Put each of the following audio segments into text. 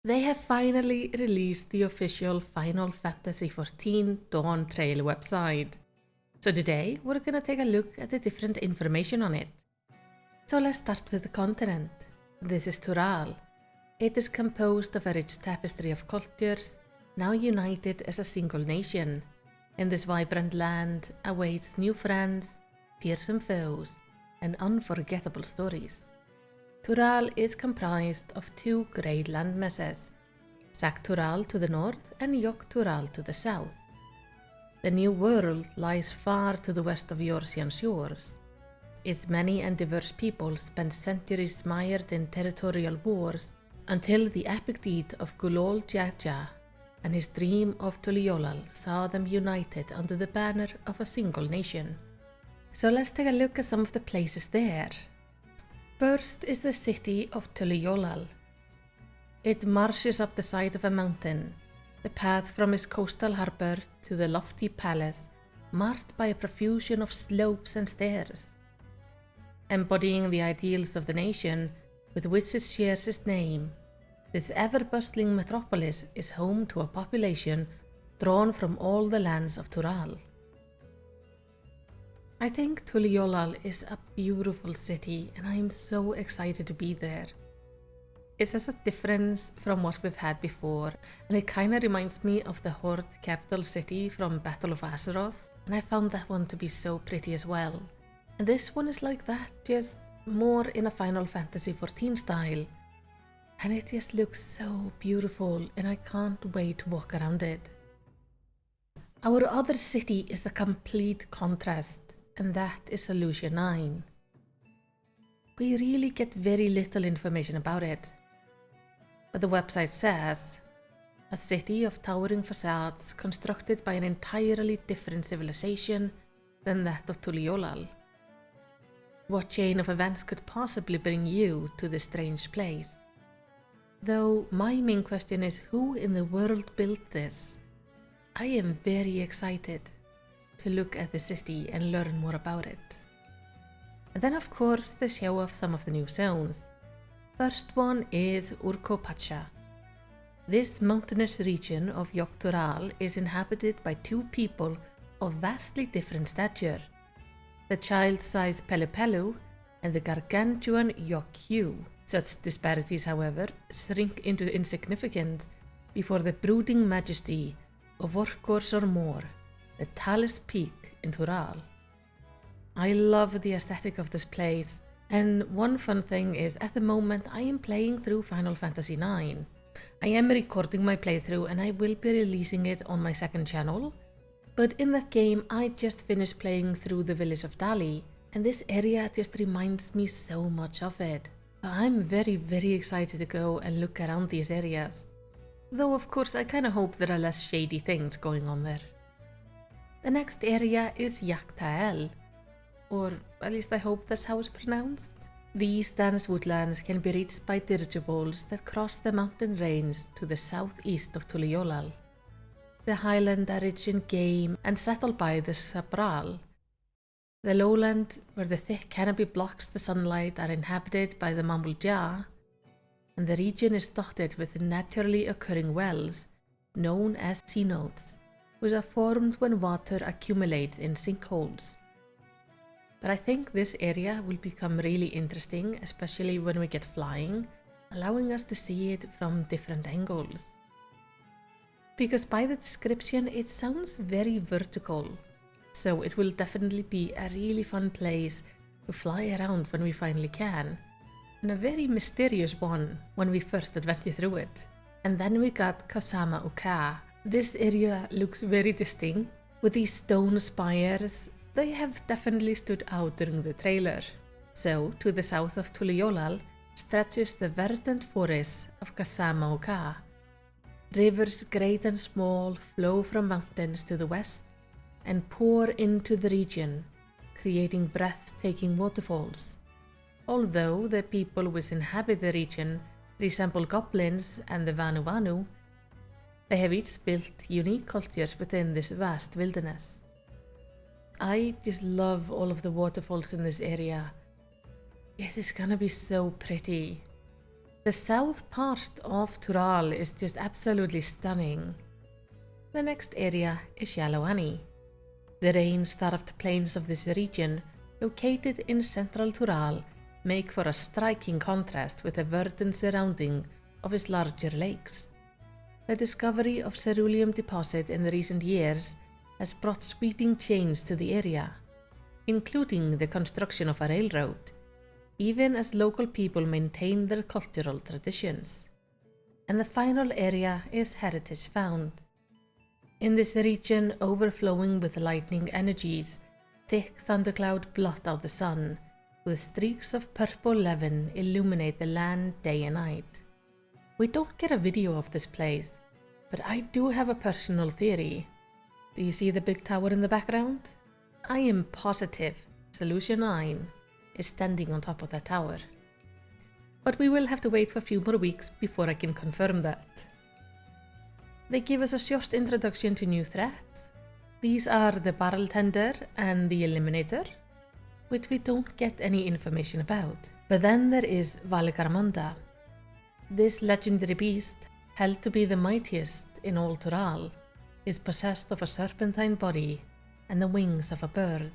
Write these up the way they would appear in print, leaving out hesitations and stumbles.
They have finally released the official Final Fantasy XIV Dawntrail website. So today we're gonna take a look at the different information on it. So let's start with the continent. This is Tural. It is composed of a rich tapestry of cultures, now united as a single nation. In this vibrant land awaits new friends, fearsome foes, and unforgettable stories. Tural is comprised of two great landmasses, Tural to the north and Tural to the south. The New World lies far to the west of Yorsian shores. Its many and diverse people spent centuries mired in territorial wars until the epic deed of Gulol Jaja and his dream of Tuliolal saw them united under the banner of a single nation. So let's take a look at some of the places there. First is the city of Tuliolal. It marches up the side of a mountain, the path from its coastal harbour to the lofty palace, marked by a profusion of slopes and stairs. Embodying the ideals of the nation with which it shares its name, this ever-bustling metropolis is home to a population drawn from all the lands of Tural. I think Tuliolal is a beautiful city and I am so excited to be there. It's such a difference from what we've had before, and it kinda reminds me of the Horde capital city from Battle of Azeroth, and I found that one to be so pretty as well. And this one is like that, just more in a Final Fantasy XIV style. And it just looks so beautiful and I can't wait to walk around it. Our other city is a complete contrast, and that is Solution 9. We really get very little information about it. But the website says, a city of towering facades constructed by an entirely different civilization than that of Tuliolal. What chain of events could possibly bring you to this strange place? Though my main question is, who in the world built this? I am very excited to look at the city and learn more about it. And then of course they show off some of the new zones. First one is Urkopacha. This mountainous region of Tural is inhabited by two people of vastly different stature. The child-sized Pelupelu and the gargantuan Yu. Such disparities, however, shrink into insignificance before the brooding majesty of Orkors or more, the tallest peak in Tural. I love the aesthetic of this place, and one fun thing is at the moment I am playing through Final Fantasy IX. I am recording my playthrough and I will be releasing it on my second channel, but in that game I just finished playing through the village of Dali, and this area just reminds me so much of it. So I'm very excited to go and look around these areas. Though of course I kinda hope there are less shady things going on there. The next area is Yaktael, or at least I hope that's how it's pronounced. These dense woodlands can be reached by dirigibles that cross the mountain range to the southeast of Tuliolal. The highland are rich in game and settled by the Sabral. The lowland, where the thick canopy blocks the sunlight, are inhabited by the Mamulja, and the region is dotted with naturally occurring wells, known as cenotes, which are formed when water accumulates in sinkholes. But I think this area will become really interesting, especially when we get flying, allowing us to see it from different angles. Because by the description it sounds very vertical, so it will definitely be a really fun place to fly around when we finally can, and a very mysterious one when we first adventure through it. And then we got Kasama Uka. This area looks very distinct, with these stone spires. They have definitely stood out during the trailer. So, to the south of Tuliolal stretches the verdant forest of Kasama Uka. Rivers great and small flow from mountains to the west and pour into the region, creating breathtaking waterfalls. Although the people which inhabit the region resemble goblins and the Vanu Vanu, they have each built unique cultures within this vast wilderness. I just love all of the waterfalls in this area. It is gonna be so pretty. The south part of Tural is just absolutely stunning. The next area is Yalowani, the rain-starved plains of this region, located in central Tural, make for a striking contrast with the verdant surrounding of its larger lakes. The discovery of cerulean deposit in the recent years has brought sweeping change to the area, including the construction of a railroad, even as local people maintain their cultural traditions. And the final area is Heritage Found. In this region overflowing with lightning energies, thick thundercloud blot out the sun, with streaks of purple levin illuminate the land day and night. We don't get a video of this place, but I do have a personal theory. Do you see the big tower in the background? I am positive Solution 9 is standing on top of that tower. But we will have to wait for a few more weeks before I can confirm that. They give us a short introduction to new threats. These are the Barrel Tender and the Eliminator, which we don't get any information about. But then there is Valigaramanda. This legendary beast, held to be the mightiest in all Tural, is possessed of a serpentine body and the wings of a bird.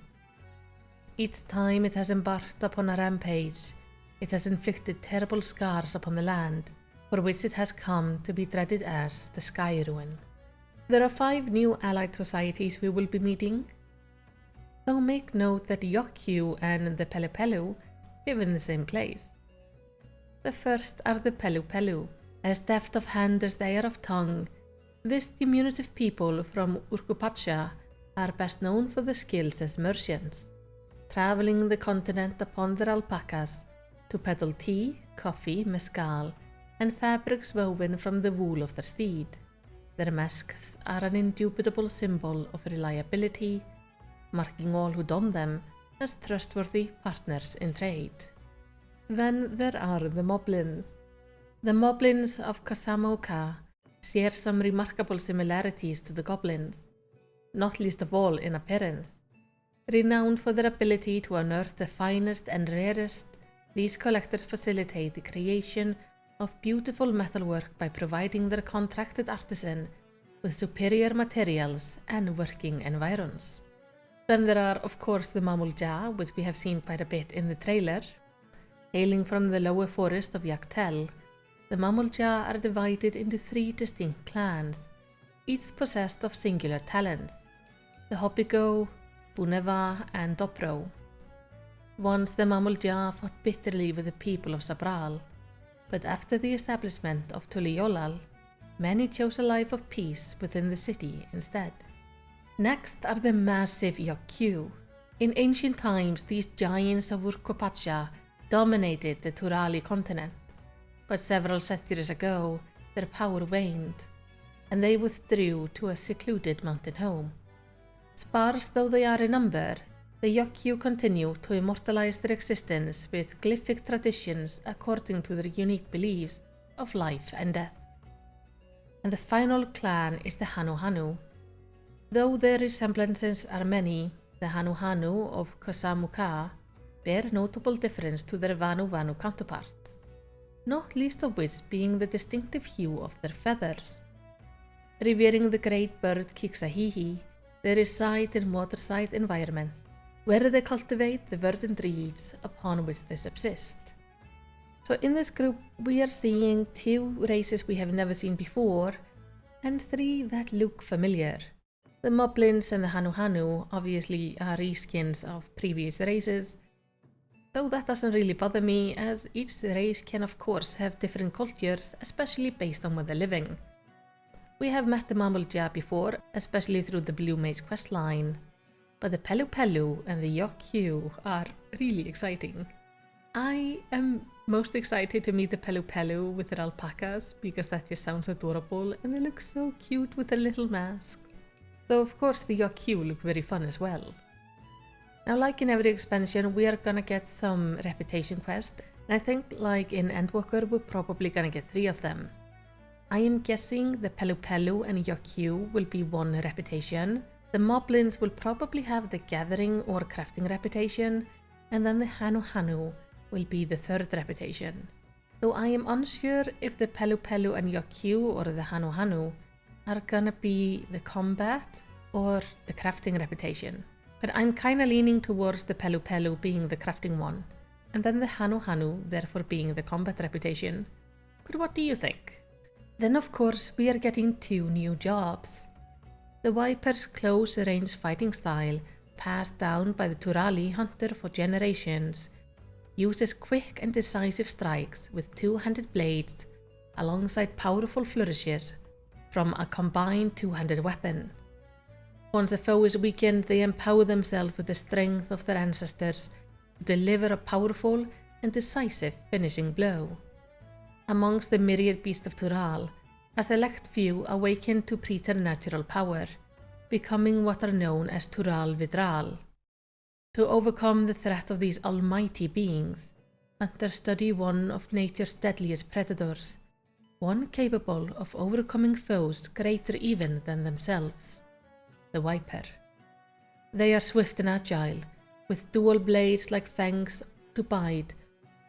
Each time it has embarked upon a rampage, it has inflicted terrible scars upon the land, for which it has come to be dreaded as the Sky Ruin. There are 5 new allied societies we will be meeting, though make note that Yokyu and the Pelu live in the same place. The first are the Pelu. As deft of hand as they are of tongue, this diminutive people from Urkupacha are best known for their skills as merchants, traveling the continent upon their alpacas to peddle tea, coffee, mezcal, and fabrics woven from the wool of their steed. Their masks are an indubitable symbol of reliability, marking all who don them as trustworthy partners in trade. Then there are the Moblins. The Moblins of Kasamoka share some remarkable similarities to the goblins, not least of all in appearance. Renowned for their ability to unearth the finest and rarest, these collectors facilitate the creation of beautiful metalwork by providing their contracted artisan with superior materials and working environs. Then there are, of course, the Mamulja, which we have seen quite a bit in the trailer. Hailing from the lower forest of Yaktel, the Mamulja are divided into 3 distinct clans, each possessed of singular talents: the Hopigo, Buneva, and Dobro. Once the Mamulja fought bitterly with the people of Sabral, but after the establishment of Tuliolal, many chose a life of peace within the city instead. Next are the massive Yokyu. In ancient times, these giants of Urkupacha dominated the Turali continent, but several centuries ago, their power waned, and they withdrew to a secluded mountain home. Sparse though they are in number, the Yokyu continue to immortalize their existence with glyphic traditions according to their unique beliefs of life and death. And the final clan is the Hanu. Though their resemblances are many, the Hanu of Kasamuka bear notable difference to their Vanu counterparts, not least of which being the distinctive hue of their feathers. Revering the great bird Kiksahihi, they reside in waterside environments, where they cultivate the verdant reeds upon which they subsist. So in this group, we are seeing 2 races we have never seen before, and 3 that look familiar. The Moblins and the Hanu obviously are reskins of previous races, though that doesn't really bother me, as each race can of course have different cultures, especially based on where they're living. We have met the Mamulja before, especially through the Blue Mage questline, but the Pelu and the Yokyu are really exciting. I am most excited to meet the Pelu with their alpacas, because that just sounds adorable and they look so cute with their little masks. Though of course the Yokyu look very fun as well. Now, like in every expansion, we are gonna get some reputation quests, and I think like in Endwalker we're probably gonna get 3 of them. I am guessing the Pelu and Yokyu will be 1 reputation, the Moblins will probably have the Gathering or Crafting reputation, and then the Hanu will be the 3rd reputation. though I am unsure if the Pelu Pelu and Yokyu or the Hanu Hanu are gonna be the combat or the crafting reputation. But I'm kinda leaning towards the Pelu Pelu being the crafting one, and then the Hanu Hanu therefore being the combat reputation. But what do you think? Then of course we are getting 2 new jobs. The Viper's close-range fighting style, passed down by the Turali hunter for generations, uses quick and decisive strikes with 2-handed blades alongside powerful flourishes from a combined 2-handed weapon. Once a foe is weakened, they empower themselves with the strength of their ancestors to deliver a powerful and decisive finishing blow. Amongst the myriad beasts of Tural, a select few awaken to preternatural power, becoming what are known as Tural Vidral. To overcome the threat of these almighty beings, hunters study one of nature's deadliest predators, one capable of overcoming foes greater even than themselves, the Viper. They are swift and agile, with dual blades like fangs to bite,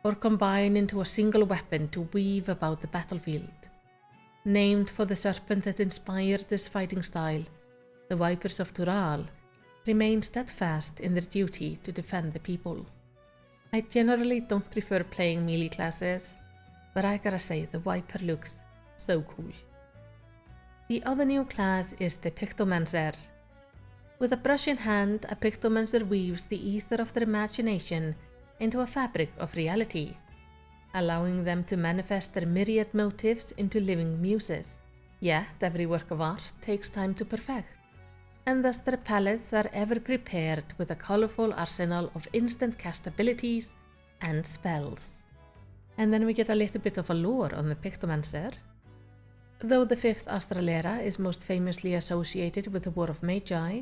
or combine into a single weapon to weave about the battlefield. Named for the serpent that inspired this fighting style, the Vipers of Tural remain steadfast in their duty to defend the people. I generally don't prefer playing melee classes, but I gotta say the Viper looks so cool. The other new class is the Pictomancer. With a brush in hand, a Pictomancer weaves the ether of their imagination into a fabric of reality, allowing them to manifest their myriad motives into living muses. Yet every work of art takes time to perfect, and thus their palettes are ever prepared with a colourful arsenal of instant cast abilities and spells. And then we get a little bit of a lore on the Pictomancer. Though the 5th Astral Era is most famously associated with the War of Magi,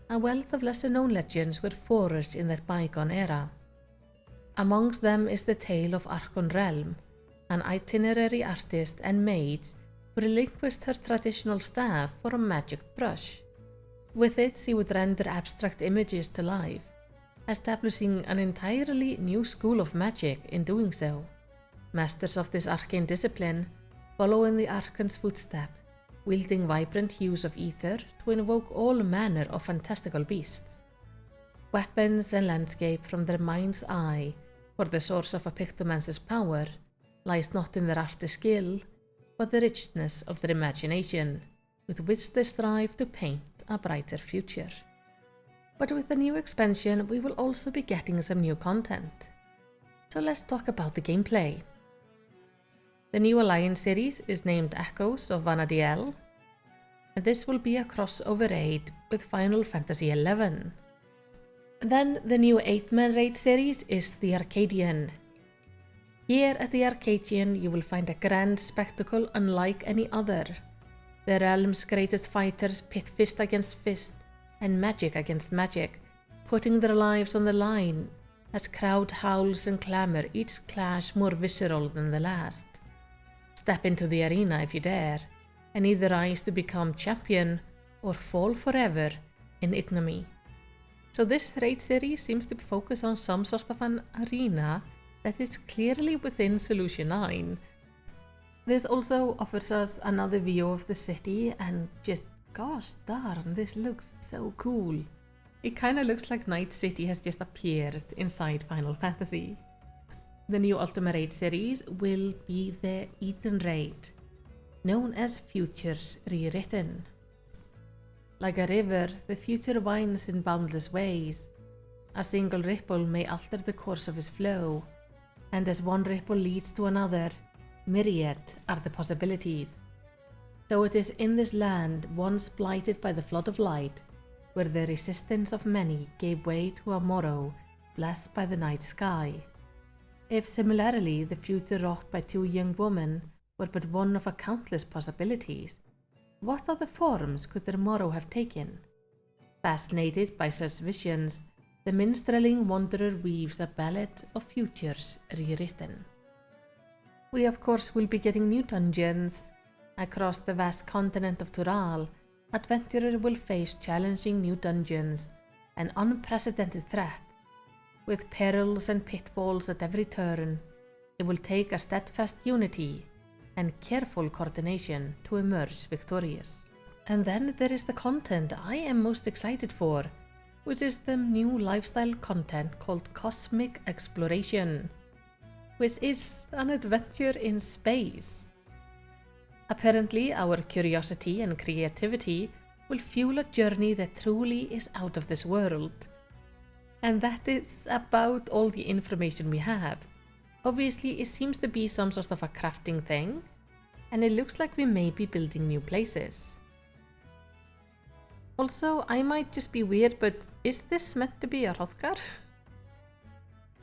a wealth of lesser-known legends were forged in that bygone era. Amongst them is the tale of Archon Realm, an itinerary artist and mage who relinquished her traditional staff for a magic brush. With it, she would render abstract images to life, establishing an entirely new school of magic in doing so. Masters of this arcane discipline follow in the Archon's footstep, wielding vibrant hues of ether to invoke all manner of fantastical beasts. Weapons and landscape from their mind's eye, for the source of a Pictomancer's power lies not in their artist's skill, but the richness of their imagination, with which they strive to paint a brighter future. But with the new expansion, we will also be getting some new content. So let's talk about the gameplay. The new Alliance series is named Echoes of Vana'diel, and this will be a crossover raid with Final Fantasy XI. Then the new 8-man raid series is the Arcadian. Here at the Arcadian you will find a grand spectacle unlike any other. The realm's greatest fighters pit fist against fist and magic against magic, putting their lives on the line as crowd howls and clamour, each clash more visceral than the last. Step into the arena if you dare, and either rise to become champion or fall forever in ignominy. So this raid series seems to focus on some sort of an arena that is clearly within Solution 9. This also offers us another view of the city, and just gosh darn, this looks so cool. It kinda looks like Night City has just appeared inside Final Fantasy. The new Ultimate Raid series will be the Eden Raid, known as Futures Rewritten. Like a river, the future winds in boundless ways. A single ripple may alter the course of its flow, and as one ripple leads to another, myriad are the possibilities. So it is in this land, once blighted by the flood of light, where the resistance of many gave way to a morrow blessed by the night sky. If similarly the future wrought by 2 young women were but one of a countless possibilities, what other forms could their morrow have taken? Fascinated by such visions, the minstrelling wanderer weaves a ballad of futures rewritten. We of course will be getting new dungeons. Across the vast continent of Tural, adventurers will face challenging new dungeons, an unprecedented threat, with perils and pitfalls at every turn. It will take a steadfast unity and careful coordination to emerge victorious. And then there is the content I am most excited for, which is the new lifestyle content called Cosmic Exploration, which is an adventure in space. Apparently, our curiosity and creativity will fuel a journey that truly is out of this world. And that is about all the information we have. Obviously, it seems to be some sort of a crafting thing, and it looks like we may be building new places. Also, I might just be weird, but is this meant to be a Hrothgar?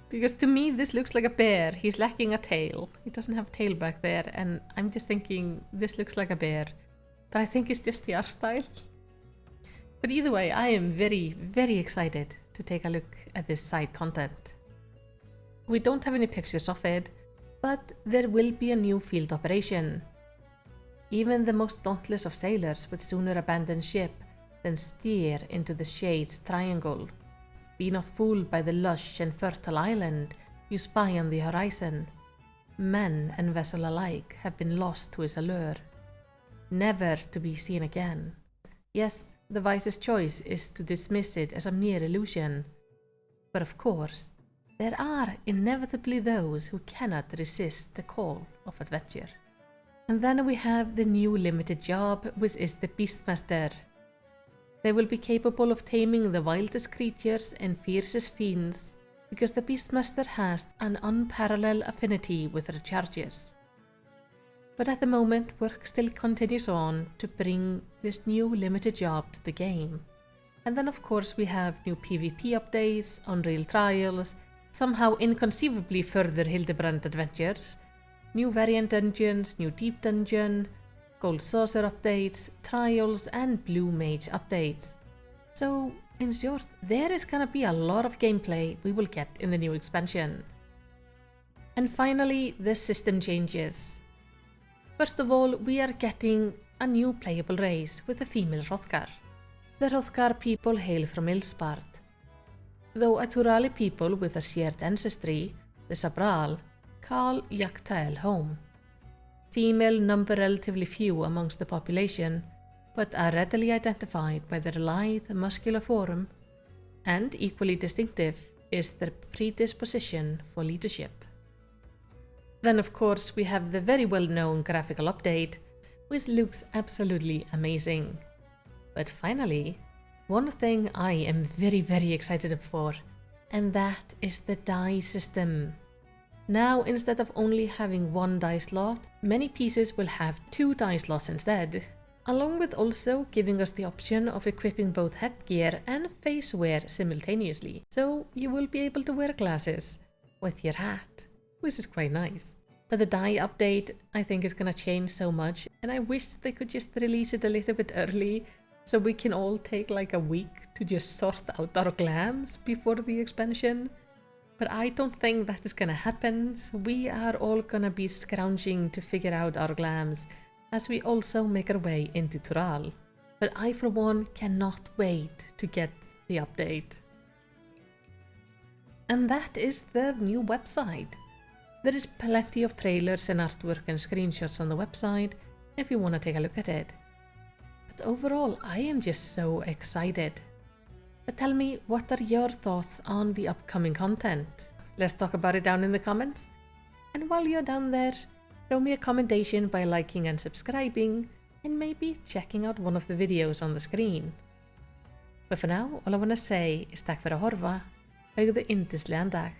Because to me this looks like a bear. He's lacking a tail. He doesn't have a tail back there, and I'm just thinking this looks like a bear. But I think it's just the art style. But either way, I am very, very excited to take a look at this side content. We don't have any pictures of it, but there will be a new field operation. Even the most dauntless of sailors would sooner abandon ship than steer into the Shades Triangle. Be not fooled by the lush and fertile island you spy on the horizon. Men and vessel alike have been lost to its allure, never to be seen again. Yes, the wisest choice is to dismiss it as a mere illusion. But of course, there are inevitably those who cannot resist the call of adventure. And then we have the new limited job, which is the Beastmaster. They will be capable of taming the wildest creatures and fiercest fiends, because the Beastmaster has an unparalleled affinity with recharges. But at the moment, work still continues on to bring this new limited job to the game. And then of course we have new PvP updates, Unreal Trials, somehow inconceivably further Hildebrand adventures, new variant dungeons, new deep dungeon, Gold Saucer updates, Trials and Blue Mage updates. So in short, there is gonna be a lot of gameplay we will get in the new expansion. And finally, the system changes. First of all, we are getting a new playable race with a female Hrothgar. The Hrothgar people hail from Ilspart, though a Turali people with a shared ancestry, the Sabral, call Yaktael home. Female number relatively few amongst the population, but are readily identified by their lithe, muscular form, and equally distinctive is their predisposition for leadership. Then of course we have the very well-known graphical update, which looks absolutely amazing. But finally, one thing I am very excited for, and that is the die system. Now, instead of only having one die slot, many pieces will have 2 die slots instead, along with also giving us the option of equipping both headgear and face wear simultaneously. So you will be able to wear glasses with your hat, which is quite nice. But the die update I think is gonna change so much, and I wish they could just release it a little bit early so we can all take like a week to just sort out our glams before the expansion. But I don't think that is gonna happen, so we are all gonna be scrounging to figure out our glams as we also make our way into Tural. But I for one cannot wait to get the update. And that is the new website. There is plenty of trailers and artwork and screenshots on the website if you want to take a look at it. But overall, I am just so excited. But tell me, what are your thoughts on the upcoming content? Let's talk about it down in the comments. And while you're down there, throw me a commendation by liking and subscribing, and maybe checking out one of the videos on the screen. But for now, all I want to say is tack för att horfa, högðu yndislegan dag.